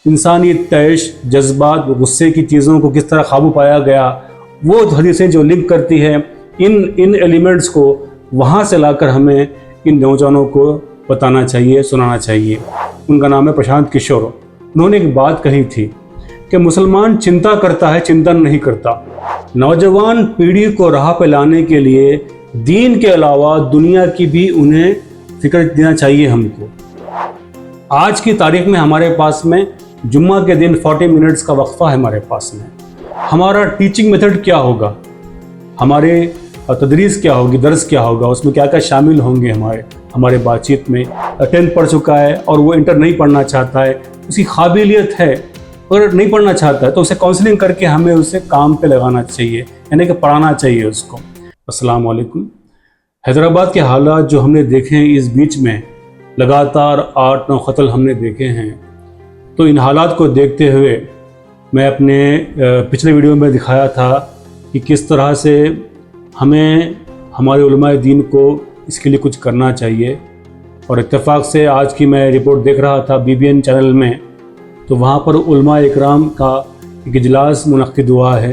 इंसानी तैश, जज्बात, गुस्से की चीज़ों को किस तरह काबू पाया गया, वो हदीसें जो लिंक करती हैं इन एलिमेंट्स को, वहाँ से लाकर हमें इन नौजवानों को बताना चाहिए, सुनाना चाहिए। उनका नाम है प्रशांत किशोर। उन्होंने एक बात कही थी कि मुसलमान चिंता करता है, चिंतन नहीं करता। नौजवान पीढ़ी को राह पे लाने के लिए दीन के अलावा दुनिया की भी उन्हें फिक्र देना चाहिए हमको। आज की तारीख में हमारे पास में जुम्मा के दिन 40 मिनट्स का वक्फा है हमारे पास में। हमारा टीचिंग मेथड क्या होगा, हमारे तदरीस क्या होगी, दर्स क्या होगा, उसमें क्या क्या शामिल होंगे हमारे बातचीत में। 10th पढ़ चुका है और वो इंटर नहीं पढ़ना चाहता है, उसकी काबिलियत है, अगर नहीं पढ़ना चाहता है तो उसे काउंसलिंग करके हमें उसे काम पे लगाना चाहिए, यानी कि पढ़ाना चाहिए उसको। अस्सलाम वालेकुम। हैदराबाद के हालात जो हमने देखे हैं, इस बीच में लगातार 8-9 कत्ल हमने देखे हैं। तो इन हालात को देखते हुए मैं अपने पिछले वीडियो में दिखाया था कि किस तरह से हमें हमारे उलमाए दीन को इसके लिए कुछ करना चाहिए। और इत्तेफाक से आज की मैं रिपोर्ट देख रहा था BBN चैनल में, तो वहाँ पर उलमाए इकराम का एक इजलास मुनक्किद हुआ है,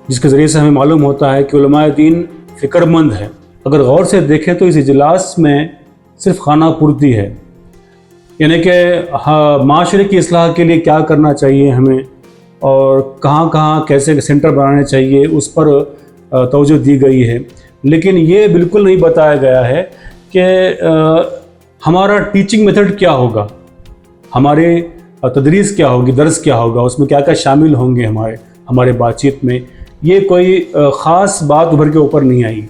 जिसके ज़रिए से हमें मालूम होता है कि उलमाए दीन फ़िक्रमंद है। अगर गौर से देखें तो इस इजलास में सिर्फ खाना पूर्ति है, यानी कि माशरे की इस्लाह के लिए क्या करना चाहिए हमें और कहाँ कहाँ कैसे सेंटर बनाने चाहिए, उस पर तवज्जो दी गई है। लेकिन ये बिल्कुल नहीं बताया गया है कि हमारा टीचिंग मेथड क्या होगा, हमारे तदरीस क्या होगी, दर्स क्या होगा, उसमें क्या क्या शामिल होंगे हमारे बातचीत में। ये कोई ख़ास बात उभर के ऊपर नहीं आई,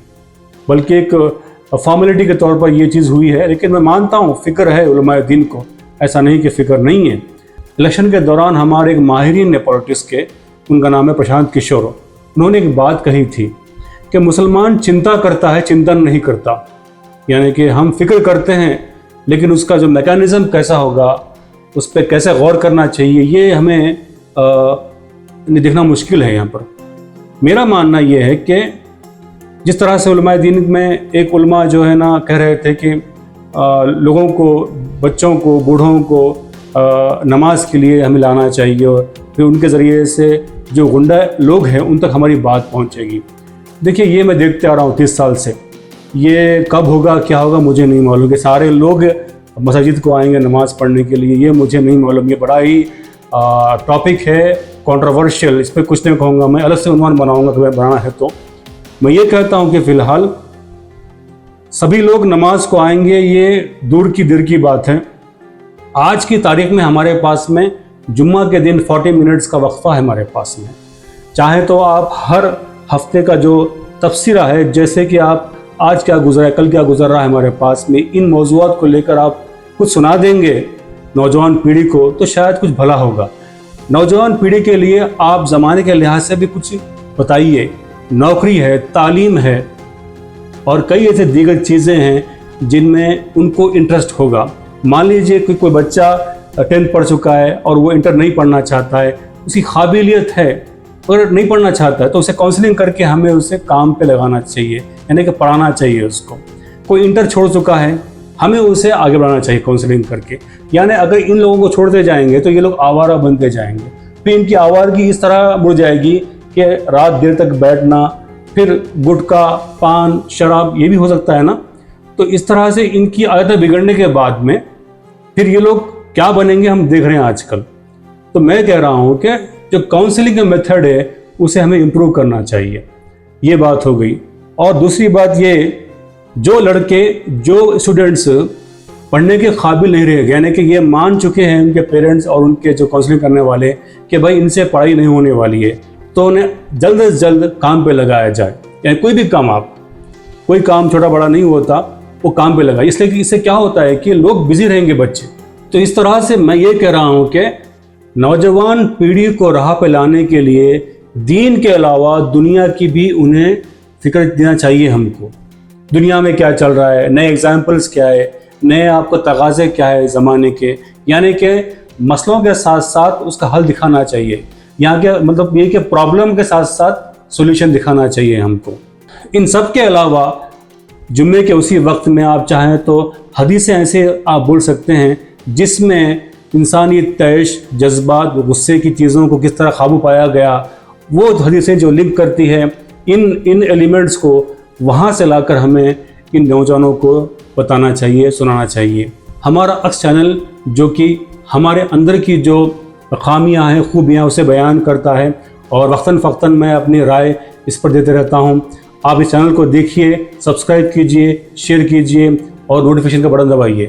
बल्कि एक फॉर्मेलिटी के तौर पर ये चीज़ हुई है। लेकिन मैं मानता हूँ फ़िक्र है उलमाए दीन को, ऐसा नहीं कि फ़िक्र नहीं है। इलेक्शन के दौरान हमारे एक माहिरीन ने पॉलिटिक्स के, उनका नाम है प्रशांत किशोर, उन्होंने एक बात कही थी कि मुसलमान चिंता करता है, चिंतन नहीं करता, यानी कि हम फ़िक्र करते हैं लेकिन उसका जो मैकेनिज़्म कैसा होगा, उस पर कैसे गौर करना चाहिए, ये हमें देखना मुश्किल है। यहाँ पर मेरा मानना ये है कि जिस तरह से उलमाए दीन में एक उलमा जो है ना कह रहे थे कि लोगों को, बच्चों को, बूढ़ों को नमाज के लिए हमें लाना चाहिए और फिर उनके ज़रिए से जो गुंडा लोग हैं उन तक हमारी बात पहुंचेगी। देखिए, ये मैं देखते आ रहा हूँ 30 साल से। ये कब होगा, क्या होगा, मुझे नहीं मालूम। कि सारे लोग मस्जिद को आएंगे नमाज़ पढ़ने के लिए, ये मुझे नहीं मालूम। ये बड़ा ही टॉपिक है, कंट्रोवर्शियल। इस पर कुछ नहीं कहूँगा, मैं अलग से उन्वान बनाऊँगा कि बनाना है। तो मैं ये कहता हूँ कि फ़िलहाल सभी लोग नमाज को आएंगे, ये दूर की दिर की बात है। आज की तारीख में हमारे पास में जुम्मा के दिन 40 मिनट्स का वक्फा है हमारे पास में। चाहे तो आप हर हफ्ते का जो तफसीरा है, जैसे कि आप आज क्या गुजरा है, कल क्या गुजर रहा है हमारे पास में, इन मौज़ूआत को लेकर आप कुछ सुना देंगे नौजवान पीढ़ी को, तो शायद कुछ भला होगा। नौजवान पीढ़ी के लिए आप ज़माने के लिहाज से भी कुछ बताइए। नौकरी है, तालीम है और कई ऐसे दीगर चीज़ें हैं जिनमें उनको इंटरेस्ट होगा। मान लीजिए कि कोई बच्चा 10th पढ़ चुका है और वो इंटर नहीं पढ़ना चाहता है, उसकी काबिलियत है, अगर नहीं पढ़ना चाहता है तो उसे काउंसलिंग करके हमें उसे काम पे लगाना चाहिए, यानी कि पढ़ाना चाहिए उसको। कोई इंटर छोड़ चुका है, हमें उसे आगे बढ़ाना चाहिए काउंसलिंग करके। यानी अगर इन लोगों को छोड़ते जाएंगे तो ये लोग आवारा बनते जाएंगे, फिर इनकी आवारगी इस तरह मुड़ जाएगी कि रात देर तक बैठना, फिर गुटखा, पान, शराब, ये भी हो सकता है ना। तो इस तरह से इनकी आदतें बिगड़ने के बाद में फिर ये लोग क्या बनेंगे, हम देख रहे हैं आजकल। तो मैं कह रहा हूँ कि जो काउंसलिंग का मेथड है उसे हमें इम्प्रूव करना चाहिए। ये बात हो गई। और दूसरी बात ये, जो लड़के, जो स्टूडेंट्स पढ़ने के काबिल नहीं रहे, यानी कि ये मान चुके हैं उनके पेरेंट्स और उनके जो काउंसलिंग करने वाले कि भाई इनसे पढ़ाई नहीं होने वाली है, तो उन्हें जल्द से जल्द काम पे लगाया जाए। यानी कोई भी काम, आप कोई काम छोटा बड़ा नहीं होता, वो काम पे लगाए। इसलिए कि इससे क्या होता है कि लोग बिजी रहेंगे बच्चे। तो इस तरह से मैं ये कह रहा हूँ कि नौजवान पीढ़ी को राह पे लाने के लिए दीन के अलावा दुनिया की भी उन्हें फिक्र देना चाहिए हमको। दुनिया में क्या चल रहा है, नए एग्जाम्पल्स क्या है, नए आपको तगाज़े क्या है ज़माने के, यानी कि मसलों के साथ साथ उसका हल दिखाना चाहिए। यहाँ के मतलब ये कि प्रॉब्लम के साथ साथ सॉल्यूशन दिखाना चाहिए हमको। इन सब के अलावा जुम्मे के उसी वक्त में आप चाहें तो हदीसें ऐसे आप बोल सकते हैं जिसमें इंसानी तैश, जज्बात, गुस्से की चीज़ों को किस तरह काबू पाया गया, वो हदीसें जो लिंक करती हैं इन एलिमेंट्स को, वहाँ से लाकर हमें इन नौजवानों को बताना चाहिए, सुनाना चाहिए। हमारा अक्स चैनल जो कि हमारे अंदर की जो खामियां हैं, खूबियां, उसे बयान करता है और वक्तन फ़क्तन मैं अपनी राय इस पर देते रहता हूं। आप इस चैनल को देखिए, सब्सक्राइब कीजिए, शेयर कीजिए और नोटिफिकेशन का बटन दबाइए।